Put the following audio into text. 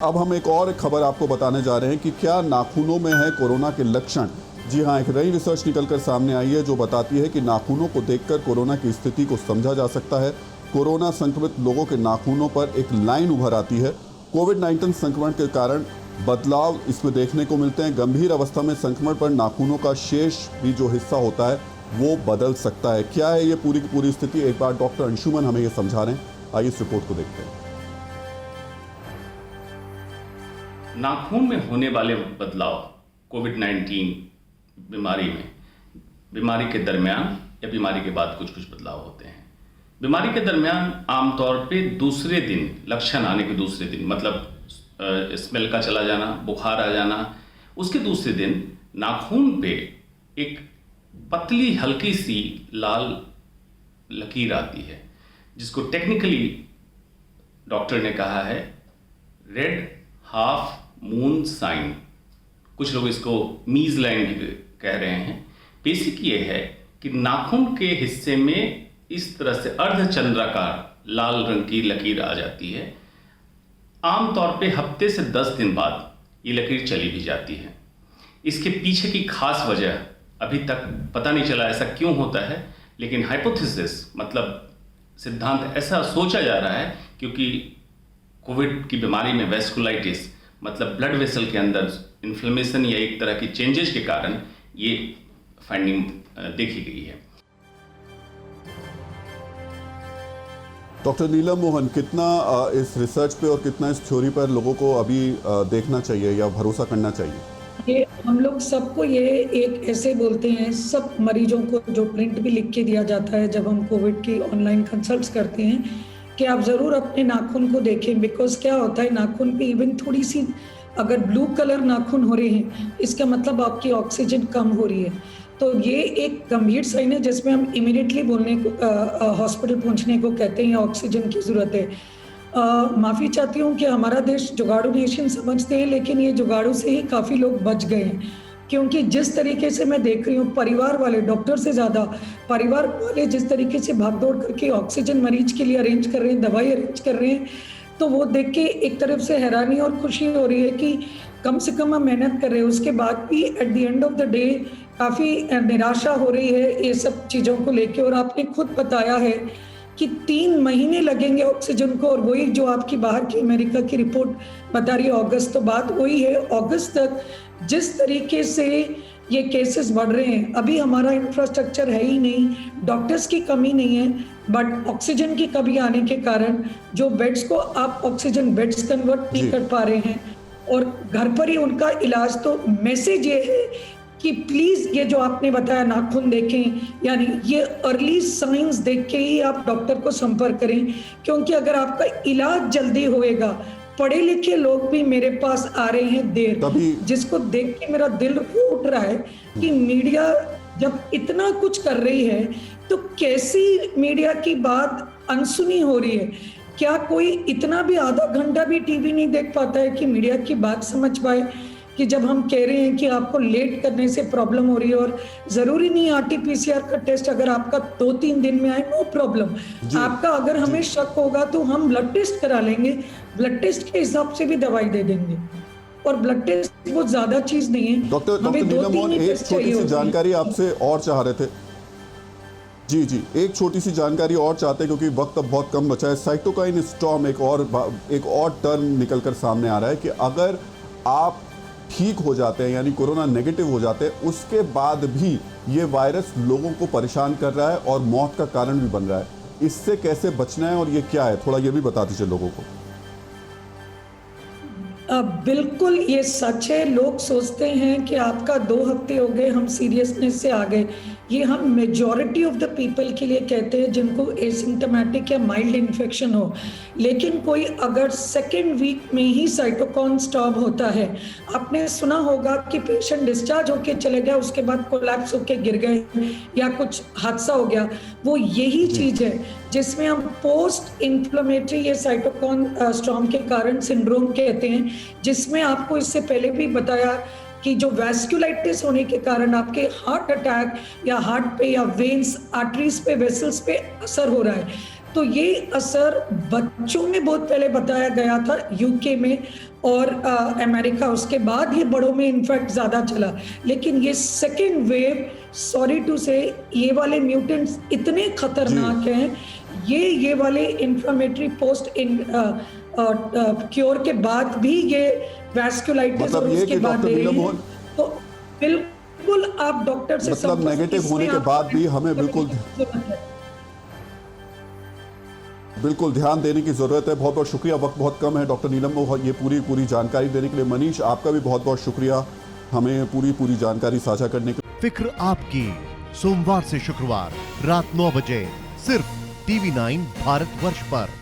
अब हम एक और खबर आपको बताने जा रहे हैं कि क्या नाखूनों में है कोरोना के लक्षण। जी हां, एक नई रिसर्च निकलकर सामने आई है जो बताती है कि नाखूनों को देखकर कोरोना की स्थिति को समझा जा सकता है। कोरोना संक्रमित लोगों के नाखूनों पर एक लाइन उभर आती है। कोविड-19 संक्रमण के कारण बदलाव इसमें देखने को मिलते हैं। गंभीर अवस्था में संक्रमण पर नाखूनों का शेष भी जो हिस्सा होता है वो बदल सकता है। क्या है ये पूरी की पूरी स्थिति, एक बार डॉक्टर अंशुमन हमें ये समझा रहे हैं। आइए इस रिपोर्ट को देखते हैं। नाखून में होने वाले बदलाव कोविड-19 बीमारी के दरमियान या बीमारी के बाद कुछ बदलाव होते हैं। बीमारी के दरमियान आमतौर पे दूसरे दिन, लक्षण आने के दूसरे दिन, मतलब स्मेल का चला जाना, बुखार आ जाना, उसके दूसरे दिन नाखून पे एक पतली हल्की सी लाल लकीर आती है, जिसको टेक्निकली डॉक्टर ने कहा है रेड हाफ मून साइन। कुछ लोग इसको मीज लाइन भी कह रहे हैं। बेसिक ये है कि नाखून के हिस्से में इस तरह से अर्धचंद्राकार लाल रंग की लकीर आ जाती है। आमतौर पे हफ्ते से 10 दिन बाद ये लकीर चली भी जाती है। इसके पीछे की खास वजह अभी तक पता नहीं चला ऐसा क्यों होता है, लेकिन हाइपोथेसिस मतलब सिद्धांत ऐसा सोचा जा रहा है क्योंकि कोविड की बीमारी में वेस्कुलाइटिस मतलब ब्लड वेसल के अंदर इन्फ्लेमेशन या एक तरह की चेंजेस के कारण ये फाइंडिंग देखी गई है। डॉक्टर नीलम मोहन, कितना इस रिसर्च पे और कितना इस थ्योरी पर लोगों को अभी देखना चाहिए या भरोसा करना चाहिए? ये हम लोग सबको ये एक ऐसे बोलते हैं, सब मरीजों को जो प्रिंट भी लिख के दिया जाता है जब हम कोविड की ऑनलाइन कंसल्ट्स करते हैं कि आप ज़रूर अपने नाखून को देखें। बिकॉज क्या होता है, नाखून पे इवन थोड़ी सी अगर ब्लू कलर नाखून हो रहे हैं, इसका मतलब आपकी ऑक्सीजन कम हो रही है। तो ये एक गंभीर साइन है जिसमें हम इमीडिएटली बोलने को हॉस्पिटल पहुंचने को कहते हैं, ऑक्सीजन की ज़रूरत है। माफ़ी चाहती हूँ कि हमारा देश जुगाड़ू नेशन समझते हैं, लेकिन ये जुगाड़ू से ही काफ़ी लोग बच गए हैं। क्योंकि जिस तरीके से मैं देख रही हूँ, परिवार वाले, डॉक्टर से ज़्यादा परिवार वाले जिस तरीके से भागदौड़ करके ऑक्सीजन मरीज के लिए अरेंज कर रहे हैं, दवाई अरेंज कर रहे हैं, तो वो देख के एक तरफ से हैरानी और खुशी हो रही है कि कम से कम हम मेहनत कर रहे हैं। उसके बाद भी at the end of the day काफ़ी निराशा हो रही है ये सब चीज़ों को लेके। और आपने खुद बताया है कि 3 महीने लगेंगे ऑक्सीजन को, और वही जो आपकी बाहर की अमेरिका की रिपोर्ट बता रही है अगस्त, तो बात वही है। अगस्त तक जिस तरीके से ये केसेस बढ़ रहे हैं, अभी हमारा इंफ्रास्ट्रक्चर है ही नहीं, डॉक्टर्स की कमी नहीं है, बट ऑक्सीजन की कमी आने के कारण जो बेड्स को आप ऑक्सीजन बेड्स कन्वर्ट नहीं कर पा रहे हैं और घर पर ही उनका इलाज। तो मैसेज ये है कि प्लीज़ ये जो आपने बताया नाखून देखें, यानी ये अर्ली साइंस देख के ही आप डॉक्टर को संपर्क करें, क्योंकि अगर आपका इलाज जल्दी होएगा, पढ़े लिखे लोग भी मेरे पास आ रहे हैं देर, जिसको देख के मेरा दिल फूट रहा है कि मीडिया जब इतना कुछ कर रही है तो कैसी मीडिया की बात अनसुनी हो रही है। क्या कोई इतना भी आधा घंटा भी टीवी नहीं देख पाता है कि मीडिया की बात समझ पाए कि जब हम कह रहे हैं कि आपको लेट करने से प्रॉब्लम हो रही है, और ज़रूरी नहीं आरटी-पीसीआर का टेस्ट अगर आपका 2-3 दिन में आए, नो प्रॉब्लम। आपका अगर हमें शक होगा तो हम ब्लड टेस्ट करा लेंगे, ब्लड टेस्ट के हिसाब से भी दवाई दे देंगे, और ब्लड टेस्ट बहुत ज़्यादा चीज़ नहीं है। डॉक्टर नीलम मोहन, एक छोटी सी जानकारी आपसे और चाह रहे थे। जी, एक छोटी सी जानकारी और चाहते हैं क्योंकि वक्त अब बहुत कम बचा है। साइटोकाइन स्टॉर्म एक और टर्म निकल कर सामने आ रहा है कि अगर आप ठीक हो जाते हैं, यानी कोरोना नेगेटिव हो जाते हैं, उसके बाद भी ये वायरस लोगों को परेशान कर रहा है और मौत का कारण भी बन रहा है। इससे कैसे बचना है और ये क्या है, थोड़ा ये भी बता दीजिए लोगों को। बिल्कुल ये सच है। लोग सोचते हैं कि आपका 2 हफ्ते हो गए, हम सीरियसनेस से आ गए। ये हम मेजॉरिटी ऑफ द पीपल के लिए कहते हैं जिनको एसिम्टोमेटिक या माइल्ड इन्फेक्शन हो, लेकिन कोई अगर 2nd वीक में ही साइटोकाइन स्टॉर्म होता है, आपने सुना होगा कि पेशेंट डिस्चार्ज होके चले गया, उसके बाद कोलैप्स होके गिर गए या कुछ हादसा हो गया, वो यही चीज़ है जिसमें हम पोस्ट इन्फ्लेमेटरी ये साइटोकाइन स्टॉर्म के कारण सिंड्रोम कहते हैं, जिसमें आपको इससे पहले भी बताया कि जो वैस्कुलाइटिस होने के कारण आपके हार्ट अटैक या हार्ट पे या वेन्स, आर्टरीज पे, वेसल्स पे असर हो रहा है। तो ये असर बच्चों में बहुत पहले बताया गया था यूके में, और अमेरिका, उसके बाद ये बड़ों में इनफैक्ट ज़्यादा चला। लेकिन ये सेकेंड वेव, सॉरी टू से, ये वाले म्यूटेंट्स इतने खतरनाक हैं, ये वाले इन्फ्लेमेटरी पोस्ट इन क्योर के बाद भी ये वैस्कुलाइटिस मतलब और ये उसके कि बाद डॉक्टर दे रहे नीलम हैं। मोहन, तो बिल्कुल आप डॉक्टर से मतलब संपर्क नेगेटिव इसमें होने के आपको बाद भी हमें बिल्कुल ध्यान देने की जरूरत है। बहुत बहुत शुक्रिया, वक्त बहुत कम है डॉक्टर नीलम मोहन, ये पूरी जानकारी देने के लिए। मनीष, आपका भी बहुत बहुत शुक्रिया हमें पूरी जानकारी साझा करने के लिए। फिक्र आपकी, सोमवार से शुक्रवार रात 9 बजे सिर्फ TV9 भारतवर्ष पर।